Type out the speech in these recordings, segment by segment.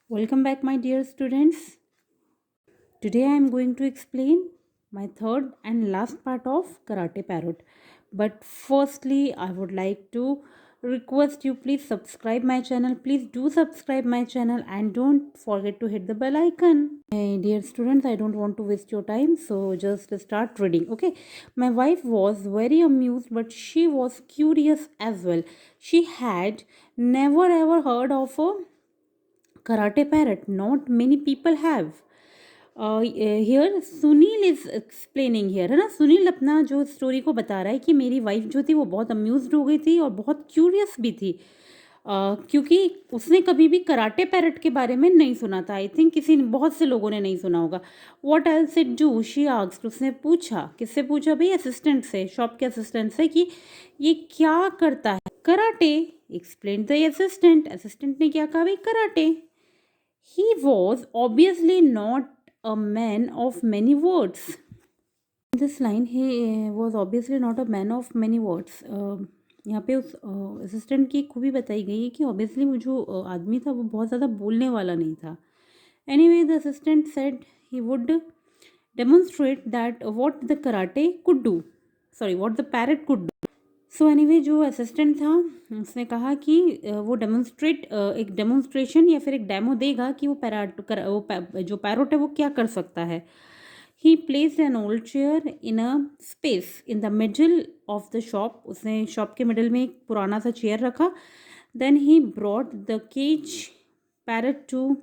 Welcome back, my dear students. Today I am going to explain my third and last part of Karate Parrot. But firstly, I would like to request you please subscribe my channel. Please do subscribe my channel and don't forget to hit the bell icon. My dear students, I don't want to waste your time, so just start reading. Okay, my wife was very amused, but she was curious as well. She had never ever heard of a Karate Parrot. Not many people have. Here Sunil is explaining here, है ना। सुनील अपना जो story को बता रहा है कि मेरी वाइफ जो थी वो बहुत अम्यूज्ड हो गई थी और बहुत क्यूरियस भी थी, क्योंकि उसने कभी भी कराटे पैरट के बारे में नहीं सुना था। आई थिंक किसी बहुत से लोगों ने नहीं सुना होगा। What else it do, she asked. उसने पूछा, किससे पूछा भाई? असिस्टेंट से, शॉप के असिस्टेंट से, कि ये क्या करता है? Karate, explain the assistant. Assistant ने क्या कहा भाई? Karate. He was obviously not a man of many words. In this line, he was obviously not a man of many words. यहाँ पे उस असिस्टेंट की खूबी बताई गई है कि ऑब्वियसली वो जो आदमी था वो बहुत ज़्यादा बोलने वाला नहीं था। Anyway the assistant said he would demonstrate that what the karate could do, sorry what the parrot could do. So anyway जो असिस्टेंट था उसने कहा कि वो डेमोन्स्ट्रेट, एक डेमोन्स्ट्रेशन या फिर एक डेमो देगा कि जो पैरोट है वो क्या कर सकता है। He placed an old chair in a space in the middle of the shop. उसने शॉप के मिडल में एक पुराना सा चेयर रखा। Then he brought the cage parrot to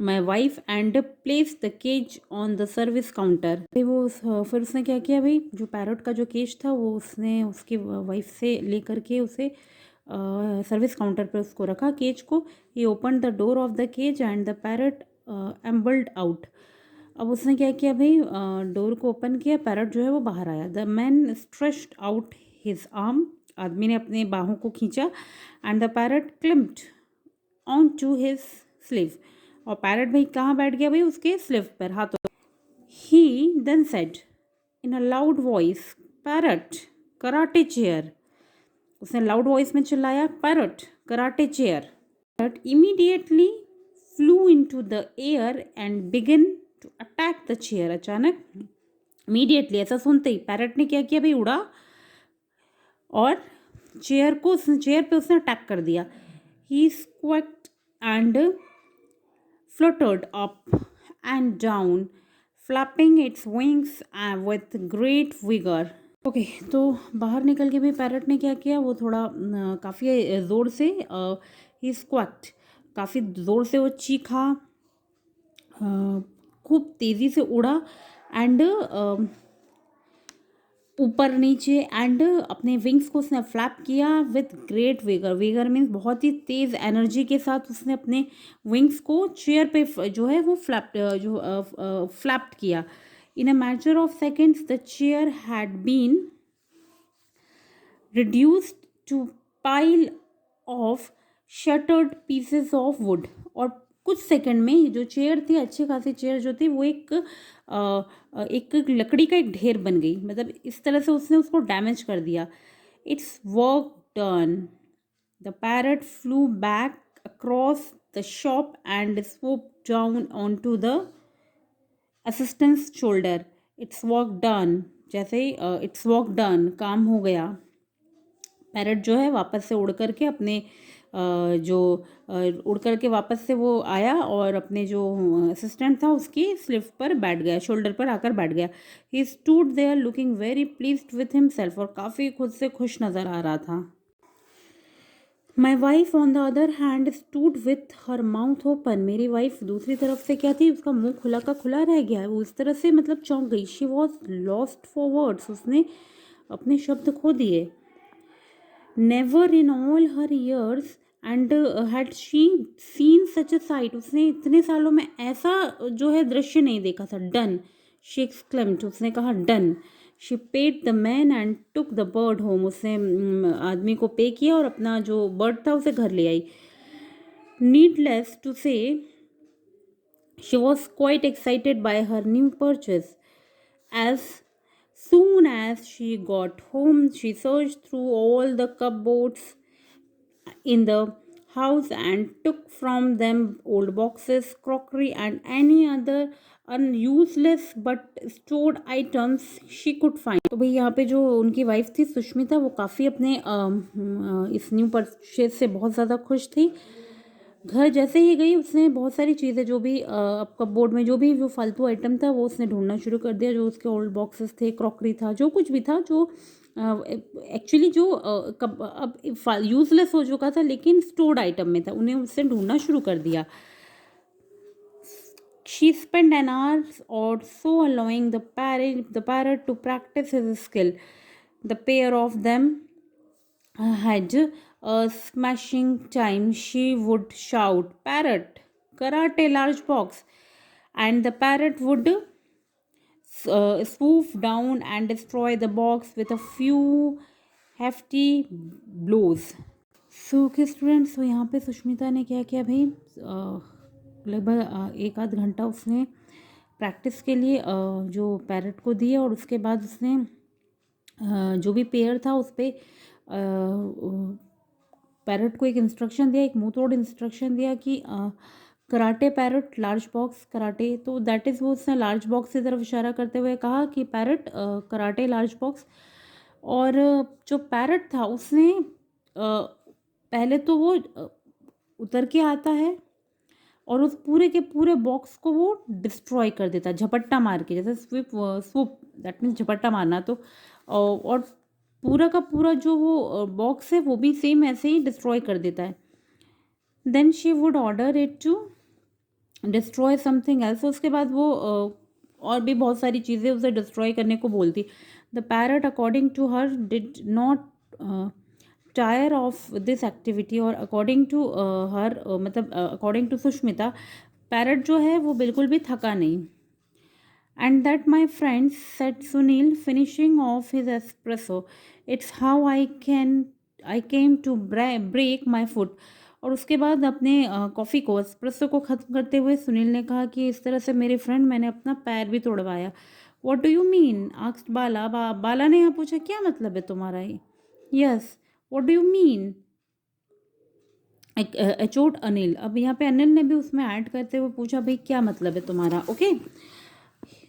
my wife and place the cage on the service counter. फिर उसने क्या किया भाई, जो पैरट का जो केज था वो उसने उसकी वाइफ से लेकर के उसे सर्विस काउंटर पर उसको रखा, केज को। He open the door of the cage and the parrot ambled out. अब उसने क्या किया भाई, डोर को ओपन किया, पैरट जो है वो बाहर आया। The man stretched out his arm. आदमी ने अपने बाहों को खींचा। And the parrot clamped on to his sleeve. और पैरट भाई कहाँ बैठ गया भाई? उसके स्लीव पर, हाथों। He then said in a loud voice, parrot karate chair. उसने लाउड वॉइस में चिल्लाया, parrot karate chair. Parrot immediately flew into the air and begin to attack the chair. अचानक, इमीडिएटली, ऐसा सुनते ही पैरट ने क्या किया भाई? उड़ा और चेयर पे उसने अटैक कर दिया। ही स्क्वैक्ड and fluttered up and down, flapping its wings with great vigor. Okay तो बाहर निकल के भी पैरट ने क्या किया, वो थोड़ा काफ़ी ज़ोर से ही स्क्वैक्ड, काफ़ी ज़ोर से वो चीखा, खूब तेज़ी से उड़ा एंड ऊपर नीचे, एंड अपने विंग्स को उसने फ्लैप किया with great vigour. Vigour means बहुत ही तेज़ एनर्जी के साथ उसने अपने विंग्स को चेयर पे जो है वो फ्लैप्ड किया। In a matter of seconds the chair had been reduced to pile of shattered pieces of wood। और कुछ सेकंड में ये जो चेयर थी, अच्छी खासी चेयर जो थी, वो एक लकड़ी का एक ढेर बन गई। मतलब इस तरह से उसने उसको डैमेज कर दिया। It's work done. The parrot flew back across the shop and swooped down on to the assistant's shoulder. It's work done, जैसे ही इट्स वर्क डन, काम हो गया। पैरट जो है वापस से उड़ करके अपने उड़ करके वापस से वो आया और अपने जो असिस्टेंट था उसकी स्लिप पर बैठ गया, शोल्डर पर आकर बैठ गया। He stood there looking very pleased with himself. और काफ़ी खुद से खुश नज़र आ रहा था। My wife on the other hand stood with her mouth open. मेरी वाइफ दूसरी तरफ से क्या थी, उसका मुंह खुला का खुला रह गया है। वो इस तरह से मतलब चौंक गई। She was lost for words. उसने अपने शब्द खो दिए। Never in all her years and had she scene such a site. उसने इतने सालों में ऐसा जो है दृश्य नहीं देखा था। Done, she exclaimed. उसने कहा done. She paid the man and took the bird home. उसने आदमी को पे किया और अपना जो बर्ड था उसे घर ले आई। नीडलेस टू से she was quite excited by her new purchase. As soon as she got home, she searched through all the cupboards in the house and took from them old boxes, crockery, and any other useless but stored items she could find. तो भाई यहाँ पे जो उनकी wife थी सुष्मिता, वो काफ़ी अपने इस न्यू परचेज से बहुत ज़्यादा खुश थी। घर जैसे ही गई उसने बहुत सारी चीज़ें जो भी अब कपबोर्ड में जो भी वो फालतू आइटम था वो उसने ढूंढना शुरू कर दिया। जो उसके ओल्ड बॉक्सेस थे, क्रॉकरी था, जो कुछ भी था, जो एक्चुअली जो कब अब यूजलेस हो चुका था लेकिन स्टोर्ड आइटम में था, उन्हें उससे ढूंढना शुरू कर दिया। She spent an hour or so allowing the parrot to practice his skill. The pair of them had a smashing time. She would shout, "Parrot, karate, large box," and the parrot would swoop down and destroy the box with a few hefty blows. So okay students, तो यहाँ पे सुष्मिता ने क्या किया भाई, लगभग एक आध घंटा उसने प्रैक्टिस के लिए जो पैरट को दिया, और उसके बाद उसने जो भी पेयर था उस पर पैरट को एक इंस्ट्रक्शन दिया, एक मुंह तोड़ इंस्ट्रक्शन दिया कि karate parrot large box karate. तो दैट इज़ वो उसने लार्ज बॉक्स की तरफ इशारा करते हुए कहा कि पैरट कराटे लार्ज बॉक्स। और जो पैरट था उसने पहले तो वो उतर के आता है और उस पूरे के पूरे बॉक्स को वो डिस्ट्रॉय कर देता है झपट्टा मार के, जैसे स्वूप दैट मीन्स झपट्टा मारना। तो और पूरा का पूरा जो वो बॉक्स है वो भी सेम ऐसे ही डिस्ट्रॉय कर देता है। Then she would order it to destroy something else. उसके बाद वो और भी बहुत सारी चीज़ें उसे डिस्ट्रॉय करने को बोलती। The parrot according to her did not tire of this activity, और अकॉर्डिंग टू हर मतलब अकॉर्डिंग टू सुष्मिता, पैरट जो है वो बिल्कुल भी थका नहीं। And that, my friends, said Sunil, finishing off his espresso. It's how I came to break my foot. और उसके बाद अपने कॉफ़ी को, एस्प्रेसो को ख़त्म करते हुए सुनील ने कहा कि इस तरह से मेरे फ्रेंड मैंने अपना पैर भी तोड़वाया। What do you mean? asked बाला। बाला ने यहाँ पूछा क्या मतलब है तुम्हारा ये? Yes, what do you mean? अचोट Anil. अब यहाँ पे अनिल ने भी उसमें ऐड करते हुए पूछा भाई क्या मतलब है तुम्हारा? Okay.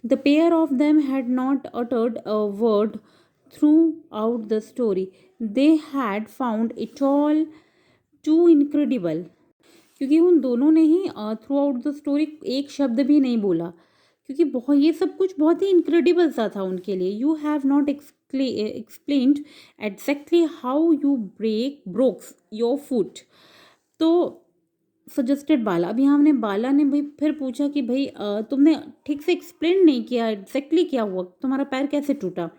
The pair of them had not uttered a word throughout the story. They had found it all too incredible. क्योंकि उन दोनों ने ही थ्रू आउट द स्टोरी एक शब्द भी नहीं बोला, क्योंकि बहुत ये सब कुछ बहुत ही इनक्रेडिबल सा था उनके लिए। You have not explained exactly how you ब्रोक्स your foot. तो सजेस्टेड बाला। अब यहाँ हमने बाला ने भाई फिर पूछा कि भाई तुमने ठीक से एक्सप्लेन नहीं किया एग्जैक्टली क्या हुआ, तुम्हारा पैर कैसे टूटा?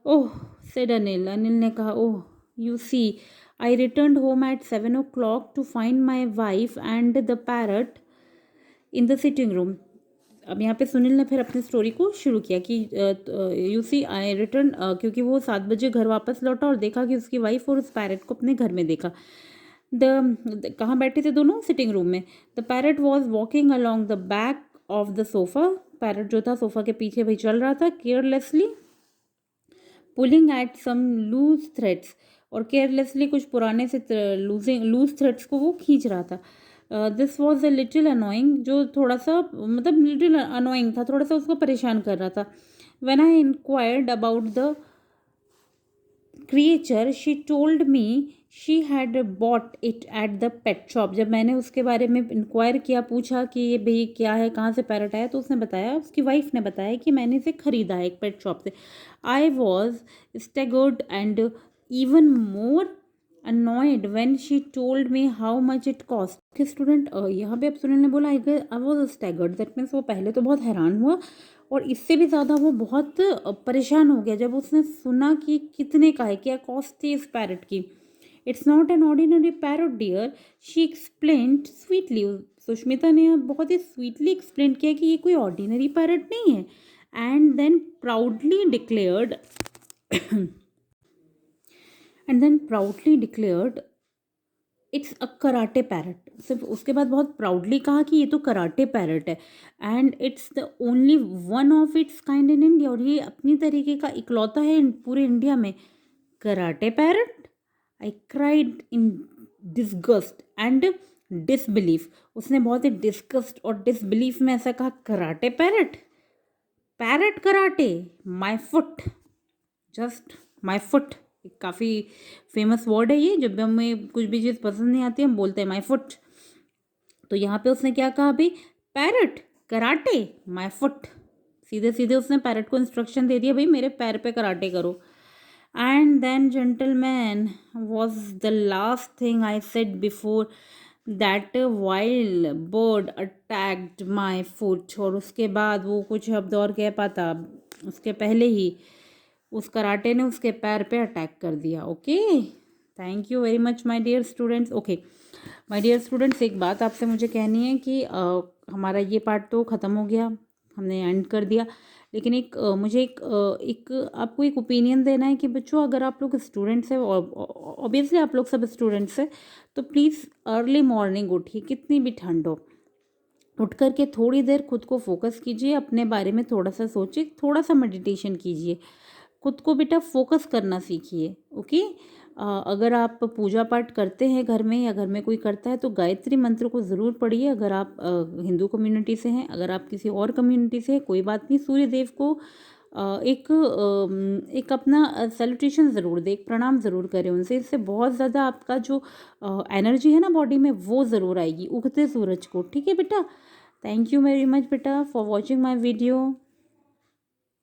ओह, सेड अनिल। अनिल ने कहा, oh you see, I return home at 7 o'clock to find my wife and the parrot in the sitting room. अब यहाँ पे सुनील ने फिर अपनी स्टोरी को शुरू किया कि यू सी आई रिटर्न, क्योंकि वो 7 बजे घर वापस लौटा और देखा कि उसकी वाइफ और उस पैरट को अपने घर में देखा। कहाँ बैठे थे दोनों? सिटिंग रूम में। The parrot was walking along the back of the sofa. Parrot जो था सोफा के पीछे भाई चल रहा था, carelessly pulling at some loose threads, और केयरलेसली कुछ पुराने से लूज थ्रेड्स को वो खींच रहा था। This was a little annoying, जो थोड़ा सा मतलब लिटिल अनोइंग था, थोड़ा सा उसको परेशान कर रहा था। When I inquired about the creature she told me she had bought it at the pet shop. जब मैंने उसके बारे में इंक्वायर किया, पूछा कि ये भाई क्या है, कहाँ से पैरट आया, तो उसने बताया, उसकी वाइफ ने बताया कि मैंने इसे ख़रीदा है एक पेट शॉप से। I was staggered and even more annoyed when she told me how much it cost. कि स्टूडेंट यहाँ पे अब सुनील ने बोला I was staggered, that means वो पहले तो बहुत हैरान हुआ, और इससे भी ज़्यादा वो बहुत परेशान हो गया जब उसने सुना कि कितने का है, क्या कॉस्ट थी इस पैरट की। It's not an ordinary parrot dear, she explained sweetly. Sushmita ने बहुत ही स्वीटली एक्सप्लेन किया कि ये कोई ऑर्डिनरी पैरट नहीं है। And then proudly declared it's a karate parrot. सिर्फ उसके बाद बहुत प्राउडली कहा कि ये तो कराटे पैरट है, and it's the only one of its kind in India, और ये अपनी तरीके का इकलौता है पूरे इंडिया में। Karate parrot, I cried in disgust and disbelief. उसने बहुत ही डिस्गस्ट और डिसबिलीफ में ऐसा कहा, karate parrot, parrot karate, my foot, just my foot. काफ़ी फेमस वर्ड है ये, जब हमें कुछ भी चीज़ पसंद नहीं आती हम बोलते हैं माय फुट। तो यहाँ पे उसने क्या कहा अभी, पैरट कराटे माय फुट। सीधे सीधे उसने पैरट को इंस्ट्रक्शन दे दिया, भाई मेरे पैर पे कराटे करो। And then gentleman was the last thing I said before that wild bird attacked my foot. और उसके बाद वो कुछ शब्द और कह पाता, उसके पहले ही उस कराटे ने उसके पैर पे अटैक कर दिया। Okay, thank you very much my dear students. Okay my dear students, एक बात आपसे मुझे कहनी है कि हमारा ये पार्ट तो ख़त्म हो गया, हमने एंड कर दिया, लेकिन मुझे एक आपको एक ओपिनियन देना है कि बच्चों, अगर आप लोग स्टूडेंट्स हैं, ऑब्वियसली आप लोग सब स्टूडेंट्स हैं, तो प्लीज़ अर्ली मॉर्निंग उठिए, कितनी भी ठंड हो, उठ कर के थोड़ी देर खुद को फोकस कीजिए, अपने बारे में थोड़ा सा सोचिए, थोड़ा सा मेडिटेशन कीजिए, खुद को बेटा फोकस करना सीखिए। ओके, अगर आप पूजा पाठ करते हैं घर में, या घर में कोई करता है, तो गायत्री मंत्र को ज़रूर पढ़िए। अगर आप हिंदू कम्युनिटी से हैं, अगर आप किसी और कम्युनिटी से हैं, कोई बात नहीं, सूर्य देव को एक अपना सैल्यूटेशन ज़रूर दें, एक प्रणाम ज़रूर करें उनसे। इससे बहुत ज़्यादा आपका जो एनर्जी है ना बॉडी में, वो ज़रूर आएगी उगते सूरज को। ठीक है बेटा, थैंक यू वेरी मच बेटा फॉर वॉचिंग माई वीडियो।